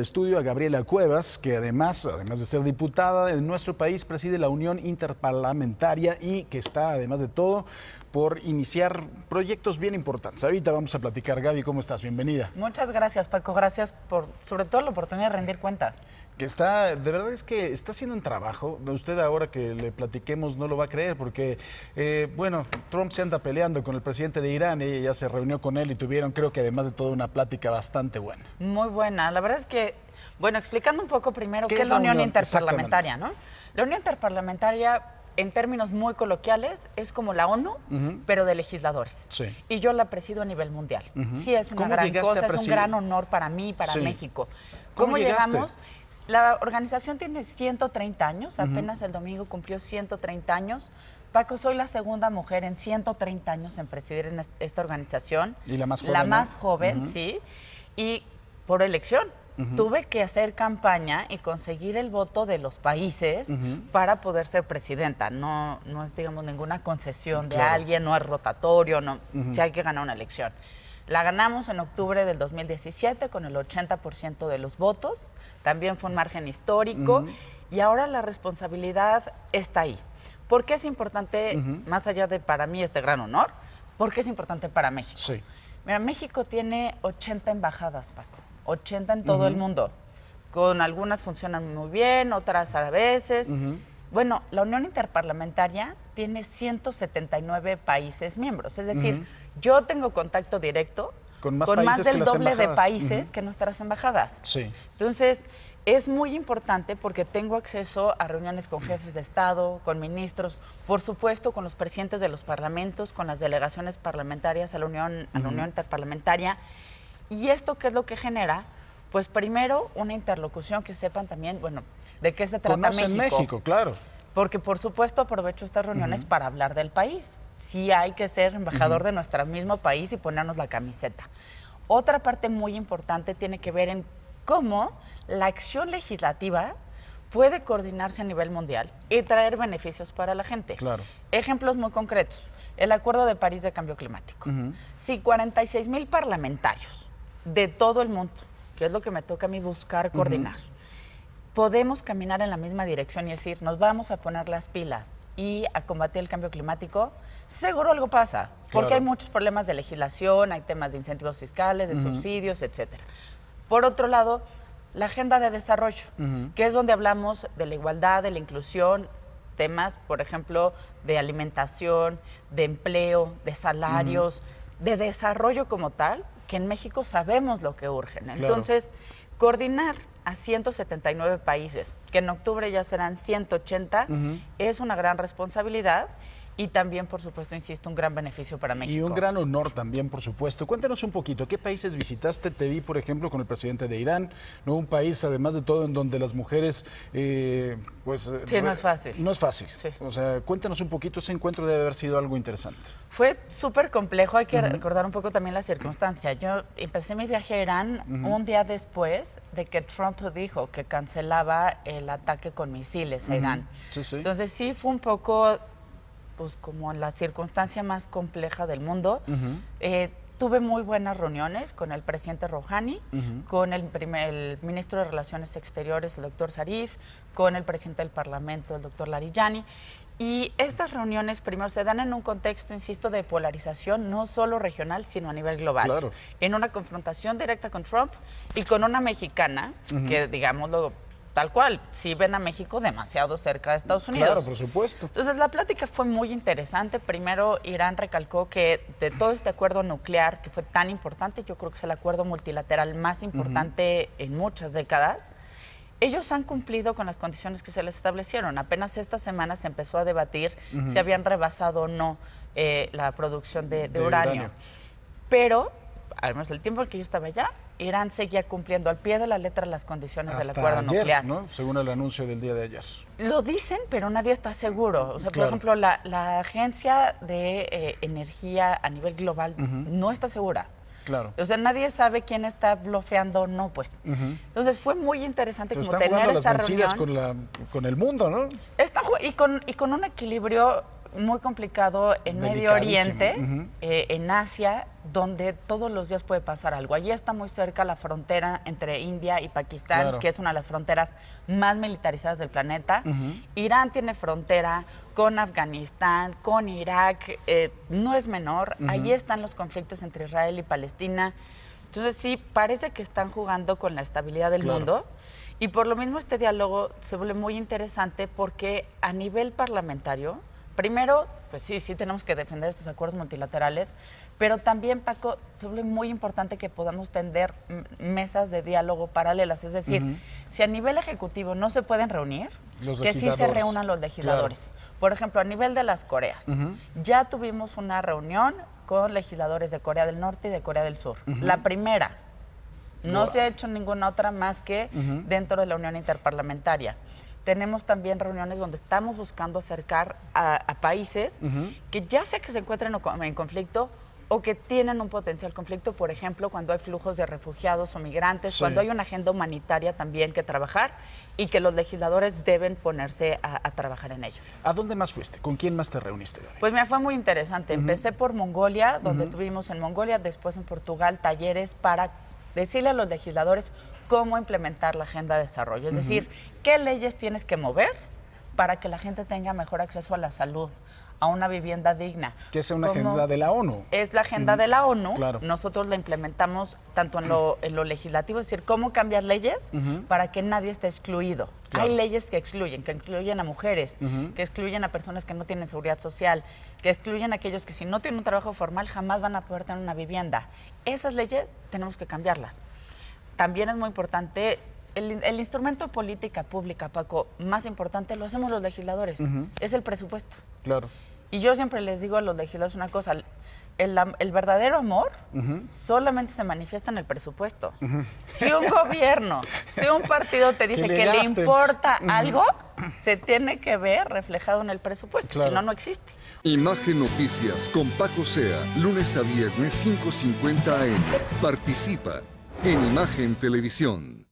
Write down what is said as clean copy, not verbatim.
Estudio a Gabriela Cuevas, que además de ser diputada en nuestro país, preside la Unión Interparlamentaria y que está, además de todo, por iniciar proyectos bien importantes. Ahorita vamos a platicar. Gaby, ¿cómo estás? Bienvenida. Muchas gracias, Paco. Gracias por, sobre todo, la oportunidad de rendir cuentas. Que está, de verdad es que está haciendo un trabajo. Usted ahora que le platiquemos no lo va a creer porque, bueno, Trump se anda peleando con el presidente de Irán. Ella ya se reunió con él y tuvieron, creo que además de todo, una plática bastante buena. Muy buena. La verdad es que, bueno, explicando un poco primero qué es la Unión Interparlamentaria, ¿no? La Unión Interparlamentaria, en términos muy coloquiales, es como la ONU, pero de legisladores. Sí. Y yo la presido a nivel mundial. Sí, es una gran cosa, es un gran honor para mí y para México. ¿Cómo llegamos? La organización tiene 130 años, apenas el domingo cumplió 130 años. Paco, soy la segunda mujer en 130 años en presidir en esta organización. Y la más joven. La más joven, sí. Y por elección. Tuve que hacer campaña y conseguir el voto de los países para poder ser presidenta. No es, digamos, ninguna concesión de alguien, no es rotatorio, no. Sí hay que ganar una elección. La ganamos en octubre del 2017 con el 80% de los votos. También fue un margen histórico. Y ahora la responsabilidad está ahí. ¿Por qué es importante, más allá de para mí este gran honor, por qué es importante para México? Sí. Mira, México tiene 80 embajadas, Paco. 80 en todo el mundo. Con algunas funcionan muy bien, otras a veces. Bueno, la Unión Interparlamentaria tiene 179 países miembros. Es decir, yo tengo contacto directo con más del doble de países que nuestras embajadas. Sí. Entonces, es muy importante porque tengo acceso a reuniones con jefes de Estado, con ministros, por supuesto con los presidentes de los parlamentos, con las delegaciones parlamentarias a la Unión Interparlamentaria. ¿Y esto qué es lo que genera? Pues primero, una interlocución que sepan también, bueno, de qué se trata México, claro. Porque, por supuesto, aprovecho estas reuniones para hablar del país. Sí hay que ser embajador de nuestro mismo país y ponernos la camiseta. Otra parte muy importante tiene que ver en cómo la acción legislativa puede coordinarse a nivel mundial y traer beneficios para la gente. Claro. Ejemplos muy concretos. El Acuerdo de París de Cambio Climático. Sí, 46,000 parlamentarios de todo el mundo, que es lo que me toca a mí buscar coordinar. Podemos caminar en la misma dirección y decir, nos vamos a poner las pilas y a combatir el cambio climático, seguro algo pasa, porque hay muchos problemas de legislación, hay temas de incentivos fiscales, de subsidios, etcétera. Por otro lado, la agenda de desarrollo, que es donde hablamos de la igualdad, de la inclusión, temas, por ejemplo, de alimentación, de empleo, de salarios, de desarrollo como tal, que en México sabemos lo que urgen. Entonces, coordinar a 179 países, que en octubre ya serán 180, es una gran responsabilidad y también, por supuesto, insisto, un gran beneficio para México. Y un gran honor también, por supuesto. Cuéntanos un poquito, ¿qué países visitaste? Te vi, por ejemplo, con el presidente de Irán, ¿no? Un país, además de todo, en donde las mujeres, pues... Sí, no es fácil. No es fácil. Sí. O sea, cuéntanos un poquito, ese encuentro debe haber sido algo interesante. Fue súper complejo, hay que recordar un poco también la circunstancia. Yo empecé mi viaje a Irán un día después de que Trump dijo que cancelaba el ataque con misiles a Irán. Sí, sí. Entonces sí fue un poco, pues como la circunstancia más compleja del mundo. Tuve muy buenas reuniones con el presidente Rouhani, con el ministro de Relaciones Exteriores, el doctor Zarif, con el presidente del Parlamento, el doctor Larijani. Y estas reuniones primero se dan en un contexto, insisto, de polarización, no solo regional, sino a nivel global. Claro. En una confrontación directa con Trump y con una mexicana que, digámoslo tal cual, sí ven a México demasiado cerca de Estados Unidos. Claro, por supuesto. Entonces, la plática fue muy interesante. Primero, Irán recalcó que de todo este acuerdo nuclear, que fue tan importante, yo creo que es el acuerdo multilateral más importante en muchas décadas, ellos han cumplido con las condiciones que se les establecieron. Apenas esta semana se empezó a debatir si habían rebasado o no la producción de uranio. Pero, al menos el tiempo en que yo estaba allá, Irán seguía cumpliendo al pie de la letra las condiciones del acuerdo nuclear. ¿No? Según el anuncio del día de ayer. Lo dicen, pero nadie está seguro. O sea, por ejemplo, la Agencia de Energía a nivel global no está segura. Claro. O sea, nadie sabe quién está blofeando o no, pues. Entonces fue muy interesante Pero como están tener jugando esa las vencidas reunión. con el mundo, ¿no? Y con un equilibrio muy complicado en Medio Oriente, en Asia, donde todos los días puede pasar algo. Allí está muy cerca la frontera entre India y Pakistán, Claro. que es una de las fronteras más militarizadas del planeta. Irán tiene frontera con Afganistán, con Irak, no es menor. Allí están los conflictos entre Israel y Palestina. Entonces sí, parece que están jugando con la estabilidad del mundo. Y por lo mismo este diálogo se vuelve muy interesante porque a nivel parlamentario, primero, pues sí tenemos que defender estos acuerdos multilaterales, pero también, Paco, se vuelve muy importante que podamos tender mesas de diálogo paralelas. Es decir, si a nivel ejecutivo no se pueden reunir, que sí se reúnan los legisladores. Claro. Por ejemplo, a nivel de las Coreas, ya tuvimos una reunión con legisladores de Corea del Norte y de Corea del Sur. La primera. No se ha hecho ninguna otra más que dentro de la Unión Interparlamentaria. Tenemos también reuniones donde estamos buscando acercar a países que ya sea que se encuentren en conflicto o que tienen un potencial conflicto, por ejemplo, cuando hay flujos de refugiados o migrantes, cuando hay una agenda humanitaria también que trabajar y que los legisladores deben ponerse a trabajar en ello. ¿A dónde más fuiste? ¿Con quién más te reuniste, Gaby? Pues mira, fue muy interesante. Empecé por Mongolia, donde tuvimos en Mongolia, después en Portugal, talleres para decirle a los legisladores cómo implementar la agenda de desarrollo. Es decir, qué leyes tienes que mover para que la gente tenga mejor acceso a la salud, a una vivienda digna. Que es una agenda de la ONU. Es la agenda de la ONU. Claro. Nosotros la implementamos tanto en lo legislativo, es decir, cómo cambiar leyes para que nadie esté excluido. Claro. Hay leyes que excluyen a mujeres, que excluyen a personas que no tienen seguridad social, que excluyen a aquellos que si no tienen un trabajo formal jamás van a poder tener una vivienda. Esas leyes tenemos que cambiarlas. También es muy importante, el instrumento de política pública, Paco, más importante lo hacemos los legisladores, es el presupuesto. Claro. Y yo siempre les digo a los legisladores una cosa, el verdadero amor solamente se manifiesta en el presupuesto. Si un gobierno, si un partido te dice que le importa algo, se tiene que ver reflejado en el presupuesto, Claro. si no, no existe. Imagen Noticias con Paco Sea, lunes a viernes 5:50 AM. Participa en Imagen Televisión.